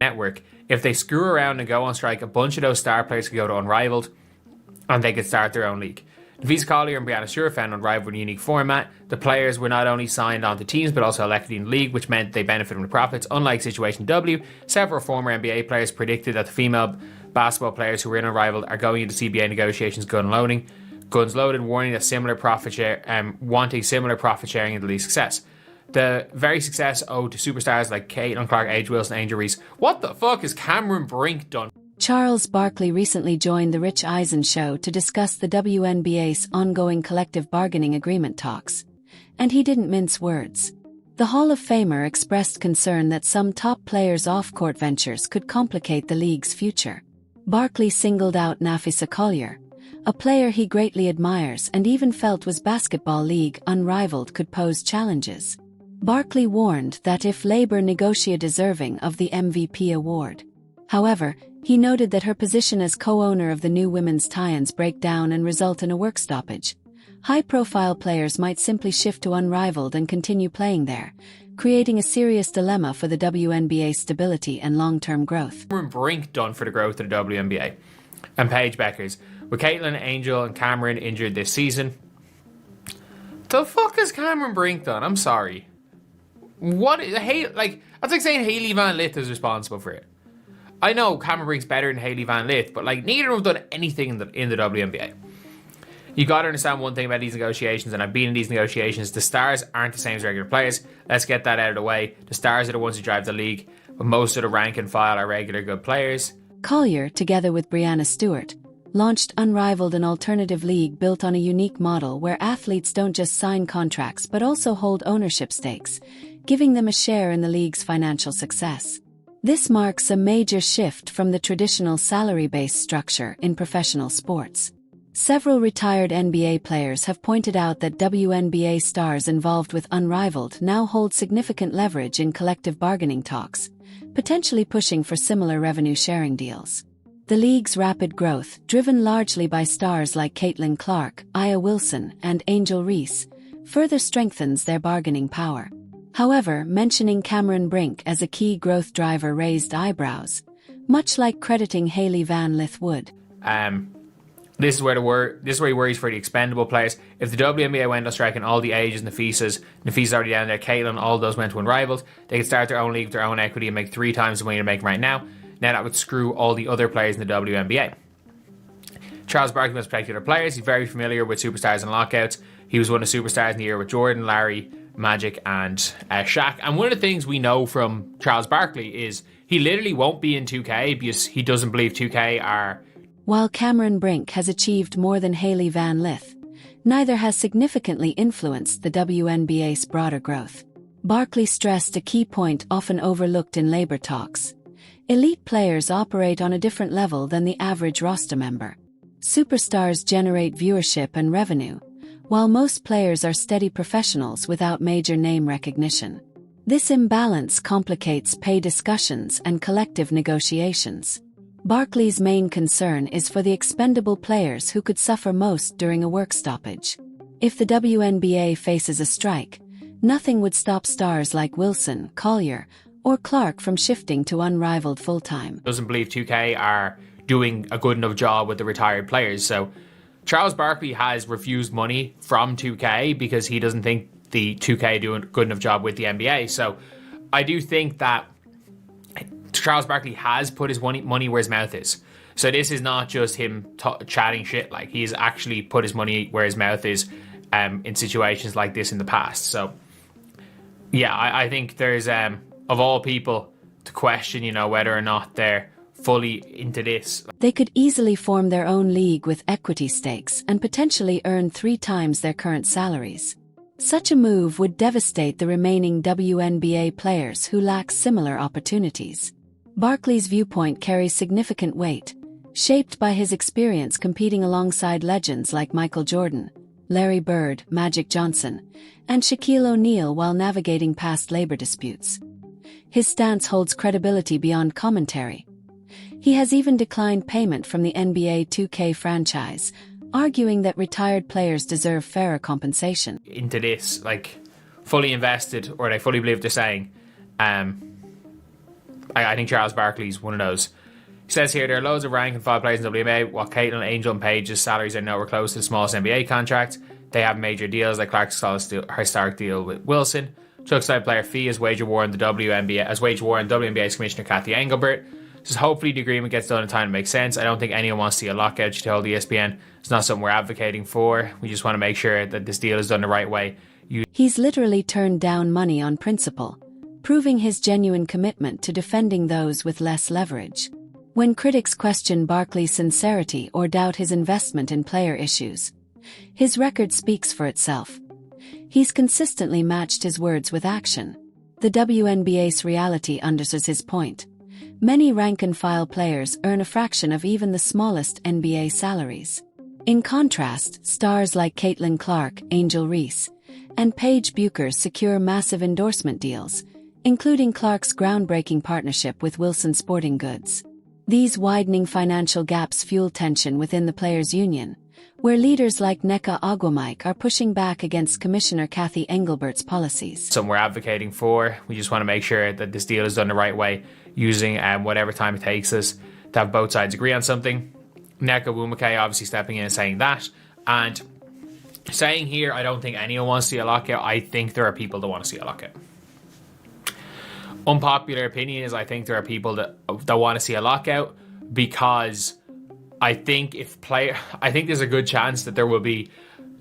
network. If they screw around and go on strike, a bunch of those star players could go to Unrivaled and they could start their own league. Nafisa Collier and Brianna Stewart found Unrivaled a unique format. The players were not only signed onto teams but also elected in the league, which meant they benefited from the profits. Unlike Situation W, several former NBA players predicted that the female basketball players who were in Unrivaled are going into CBA negotiations guns loaded, warning that wanting similar profit sharing in the league's success. The very success owed to superstars like CaitlinClar, Age Wilson, Angel Reese. What the fuck has Cameron Brink done? Charles Barkley recently joined The Rich Eisen Show to discuss the WNBA's ongoing collective bargaining agreement talks. And he didn't mince words. The Hall of Famer expressed concern that some top players' off-court ventures could complicate the league's future. Barkley singled out Nafisa Collier, a player he greatly admires and even felt was basketball league Unrivaled could pose challenges. Barkley warned that if Labour negotiate deserving of the MVP award. However, he noted that her position as co-owner of the new women's tie-ins break down and result in a work stoppage. High-profile players might simply shift to Unrivaled and continue playing there, creating a serious dilemma for the WNBA's stability and long-term growth. Cameron Brink done for the growth of the WNBA. And Paige Beckers. With Caitlin, Angel and Cameron injured this season. The fuck has Cameron Brink done? I'm sorry. That's like saying Hailey Van Lith is responsible for it. I know Cameron Brink's better than Hailey Van Lith, but neither of them have done anything in the WNBA. You got to understand one thing about these negotiations, and I've been in these negotiations. The stars aren't the same as regular players. Let's get that out of the way. The stars are the ones who drive the league, but most of the rank and file are regular good players. Collier, together with Brianna Stewart, launched Unrivaled, an alternative league built on a unique model where athletes don't just sign contracts but also hold ownership stakes, giving them a share in the league's financial success. This marks a major shift from the traditional salary-based structure in professional sports. Several retired NBA players have pointed out that WNBA stars involved with Unrivaled now hold significant leverage in collective bargaining talks, potentially pushing for similar revenue-sharing deals. The league's rapid growth, driven largely by stars like CaitlinClar, Aya Wilson, and Angel Reese, further strengthens their bargaining power. However, mentioning Cameron Brink as a key growth driver raised eyebrows, much like crediting Hailey Van Lith would. This is where he worries for the expendable players. If the WNBA went on strike and all the ages, Nafisa's already down there, Caitlin, all those went to Unrivaled, they could start their own league with their own equity and make 3 times the money they're making right now. Now that would screw all the other players in the WNBA. Charles Barkley must protect the other players. He's very familiar with superstars and lockouts. He was one of the superstars in the year with Jordan, Larry, Magic and Shaq. And one of the things we know from Charles Barkley is he literally won't be in 2K because he doesn't believe 2K are... While Cameron Brink has achieved more than Hailey Van Lith, neither has significantly influenced the WNBA's broader growth. Barkley stressed a key point often overlooked in labor talks. Elite players operate on a different level than the average roster member. Superstars generate viewership and revenue, while most players are steady professionals without major name recognition. This imbalance complicates pay discussions and collective negotiations. Barkley's main concern is for the expendable players who could suffer most during a work stoppage. If the WNBA faces a strike, nothing would stop stars like Wilson, Collier, or Clark from shifting to Unrivaled full-time. Doesn't believe 2K are doing a good enough job with the retired players. So Charles Barkley has refused money from 2K because he doesn't think the 2K do a good enough job with the NBA. So I do think that Charles Barkley has put his money where his mouth is. So this is not just him chatting shit. He's actually put his money where his mouth is in situations like this in the past. So yeah, I think there's of all people to question, whether or not they're fully into this. They could easily form their own league with equity stakes and potentially earn 3 times their current salaries. Such a move would devastate the remaining WNBA players who lack similar opportunities. Barkley's viewpoint carries significant weight, shaped by his experience competing alongside legends like Michael Jordan, Larry Bird, Magic Johnson, and Shaquille O'Neal while navigating past labor disputes. His stance holds credibility beyond commentary. He has even declined payment from the NBA 2K franchise, arguing that retired players deserve fairer compensation. Into this, fully invested, or they fully believe what they're saying. I think Charles Barkley's one of those. He says here, there are loads of rank and file players in WNBA, while Caitlin, Angel and Paige's salaries are nowhere close to the smallest NBA contract. They have major deals like Clark's historic deal with Wilson. Chuck's side player fee is wage award in the WNBA, as wage award in WNBA's Commissioner Cathy Engelbert. Says hopefully the agreement gets done in time to make sense. I don't think anyone wants to see a lockout, she told ESPN. It's not something we're advocating for. We just want to make sure that this deal is done the right way. He's literally turned down money on principle, proving his genuine commitment to defending those with less leverage. When critics question Barkley's sincerity or doubt his investment in player issues, his record speaks for itself. He's consistently matched his words with action. The WNBA's reality underscores his point. Many rank-and-file players earn a fraction of even the smallest NBA salaries. In contrast, stars like CaitlinClar, Angel Reese, and Paige Bucher secure massive endorsement deals, including Clark's groundbreaking partnership with Wilson Sporting Goods. These widening financial gaps fuel tension within the players' union, where leaders like Nneka Ogwumike are pushing back against Commissioner Cathy Engelbert's policies. Something we're advocating for. We just want to make sure that this deal is done the right way, using whatever time it takes us to have both sides agree on something. Nneka Ogwumike obviously stepping in and saying that, and saying here, I don't think anyone wants to see a lockout. I think there are people that want to see a lockout. Unpopular opinion is I think there are people that want to see a lockout because I think there's a good chance that there will be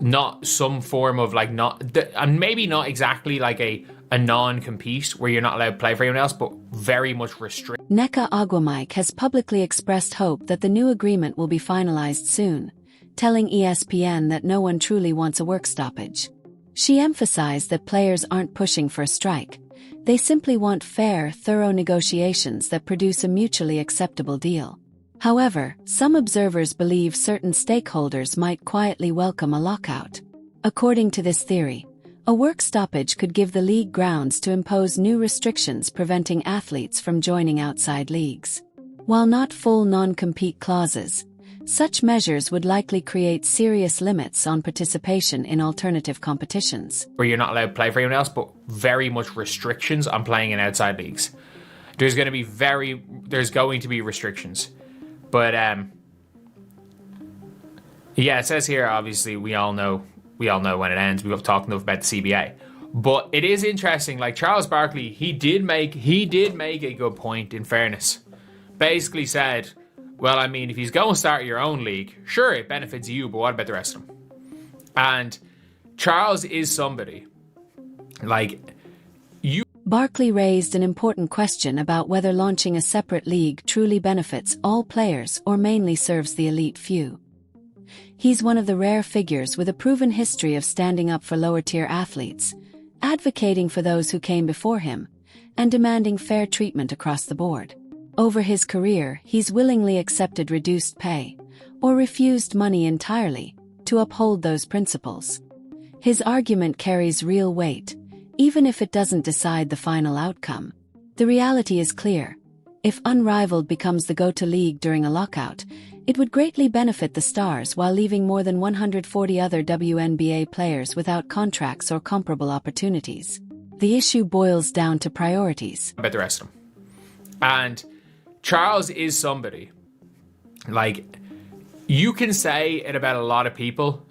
not some form of and maybe not exactly like a non-compete where you're not allowed to play for anyone else, but very much restrict. Nneka Ogwumike has publicly expressed hope that the new agreement will be finalized soon, telling ESPN that no one truly wants a work stoppage. She emphasized that players aren't pushing for a strike. They simply want fair, thorough negotiations that produce a mutually acceptable deal. However, some observers believe certain stakeholders might quietly welcome a lockout. According to this theory, a work stoppage could give the league grounds to impose new restrictions preventing athletes from joining outside leagues. While not full non-compete clauses, such measures would likely create serious limits on participation in alternative competitions. Where you're not allowed to play for anyone else, but very much restrictions on playing in outside leagues. There's going to be restrictions. But, yeah, it says here, obviously, we all know when it ends. We've talked enough about the CBA. But it is interesting, like Charles Barkley, he did make a good point, in fairness. Basically said, well, I mean, if he's going to start your own league, sure, it benefits you, but what about the rest of them? And Charles is somebody, Barkley raised an important question about whether launching a separate league truly benefits all players or mainly serves the elite few. He's one of the rare figures with a proven history of standing up for lower-tier athletes, advocating for those who came before him, and demanding fair treatment across the board. Over his career, he's willingly accepted reduced pay, or refused money entirely, to uphold those principles. His argument carries real weight, even if it doesn't decide the final outcome. The reality is clear. If Unrivaled becomes the go-to league during a lockout, it would greatly benefit the Stars while leaving more than 140 other WNBA players without contracts or comparable opportunities. The issue boils down to priorities. About the rest of them. And Charles is somebody. You can say it about a lot of people,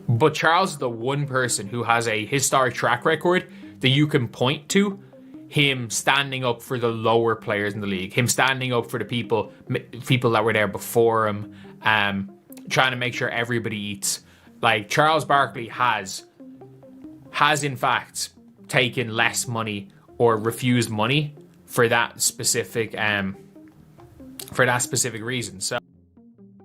but Charles is the one person who has a historic track record that you can point to, him standing up for the lower players in the league, him standing up for the people that were there before him, trying to make sure everybody eats. Charles Barkley has in fact taken less money or refused money for that specific reason. So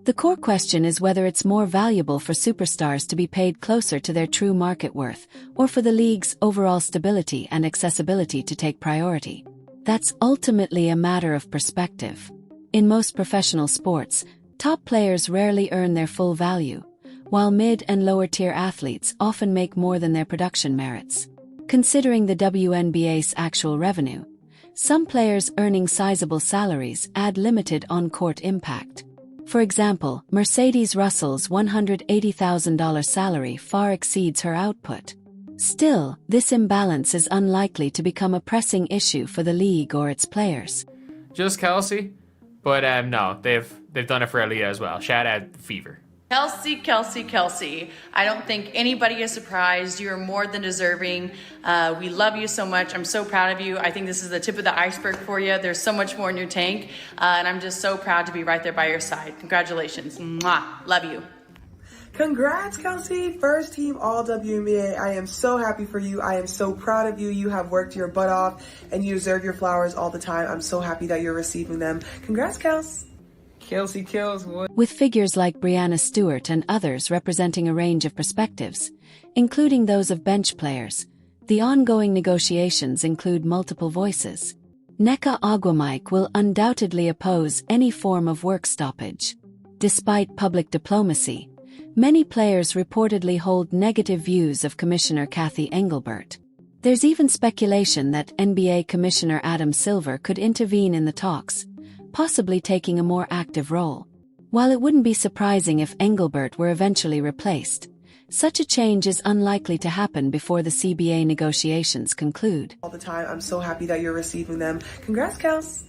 the core question is whether it's more valuable for superstars to be paid closer to their true market worth, or for the league's overall stability and accessibility to take priority. That's ultimately a matter of perspective. In most professional sports, top players rarely earn their full value, while mid- and lower-tier athletes often make more than their production merits. Considering the WNBA's actual revenue, some players earning sizable salaries add limited on-court impact. For example, Mercedes Russell's $180,000 salary far exceeds her output. Still, this imbalance is unlikely to become a pressing issue for the league or its players. Just Kelsey? But no, they've done it for Aaliyah as well. Shout out Fever. Kelsey, Kelsey, Kelsey. I don't think anybody is surprised. You are more than deserving. We love you so much. I'm so proud of you. I think this is the tip of the iceberg for you. There's so much more in your tank. And I'm just so proud to be right there by your side. Congratulations. Mwah. Love you. Congrats, Kelsey. First team all WNBA. I am so happy for you. I am so proud of you. You have worked your butt off and you deserve your flowers all the time. I'm so happy that you're receiving them. Congrats, Kels. Kelsey kills what? With figures like Breanna Stewart and others representing a range of perspectives, including those of bench players, the ongoing negotiations include multiple voices. Nneka Ogwumike will undoubtedly oppose any form of work stoppage. Despite public diplomacy, many players reportedly hold negative views of Commissioner Cathy Engelbert. There's even speculation that NBA Commissioner Adam Silver could intervene in the talks, possibly taking a more active role. While it wouldn't be surprising if Engelbert were eventually replaced, such a change is unlikely to happen before the CBA negotiations conclude. All the time. I'm so happy that you're receiving them. Congrats, Kels.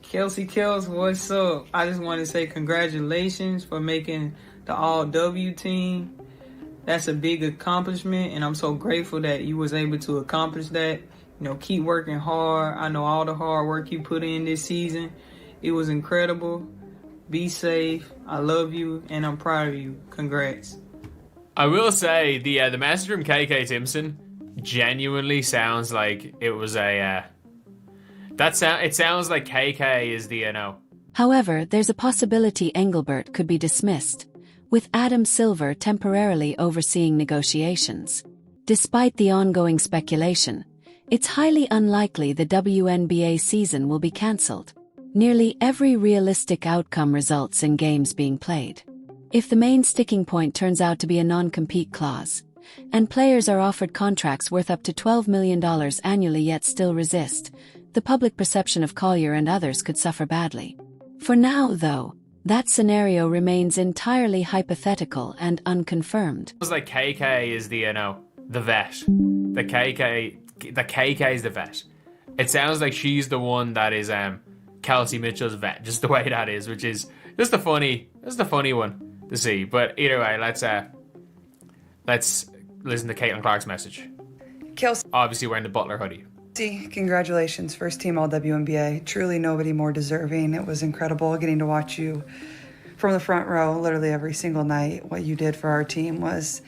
Kelsey kills what's up? I just want to say congratulations for making the All-W team. That's a big accomplishment, and I'm so grateful that you was able to accomplish that. You know, keep working hard. I know all the hard work you put in this season. It was incredible. Be safe. I love you, and I'm proud of you. Congrats. I will say the message from KK Timpson genuinely sounds like it was a it sounds like KK is the NO. However, there's a possibility Engelbert could be dismissed, with Adam Silver temporarily overseeing negotiations. Despite the ongoing speculation, it's highly unlikely the WNBA season will be cancelled. Nearly every realistic outcome results in games being played. If the main sticking point turns out to be a non-compete clause, and players are offered contracts worth up to $12 million annually yet still resist, the public perception of Collier and others could suffer badly. For now, though, that scenario remains entirely hypothetical and unconfirmed. It was like KK is the the vet. The KK is the vet. It sounds like she's the one that is Kelsey Mitchell's vet, just the way that is, which is just a funny one to see. But either way, let's listen to CaitlinClar's message. Kelsey, Obviously wearing the Butler hoodie. congratulations, first team all WNBA. Truly nobody more deserving. It was incredible getting to watch you from the front row literally every single night. What you did for our team was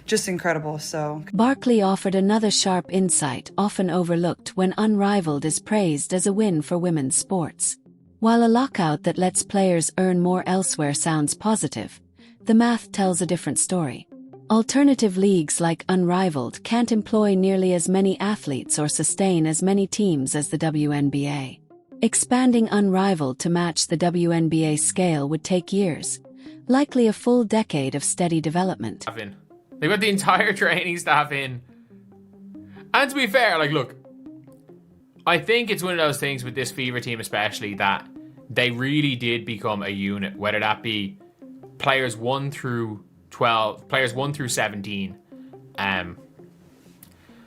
just incredible. So Barkley offered another sharp insight often overlooked when Unrivaled is praised as a win for women's sports. While a lockout that lets players earn more elsewhere sounds positive, the math tells a different story. Alternative leagues like Unrivaled can't employ nearly as many athletes or sustain as many teams as the WNBA. Expanding Unrivaled to match the WNBA scale would take years, likely a full decade of steady development. They've got the entire training staff in. And to be fair, look, I think it's one of those things with this Fever team especially that they really did become a unit, whether that be players 1 through 12, players 1 through 17,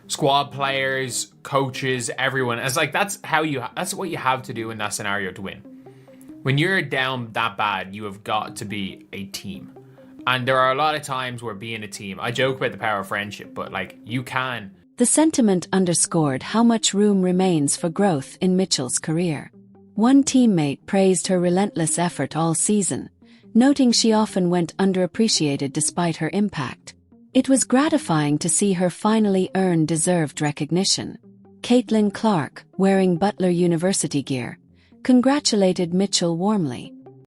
squad players, coaches, everyone. It's like that's what you have to do in that scenario to win. When you're down that bad, you have got to be a team. And there are a lot of times where being a team, I joke about the power of friendship, but you can. The sentiment underscored how much room remains for growth in Mitchell's career. One teammate praised her relentless effort all season, noting she often went underappreciated despite her impact. It was gratifying to see her finally earn deserved recognition. CaitlinClar, wearing Butler University gear, congratulated Mitchell warmly.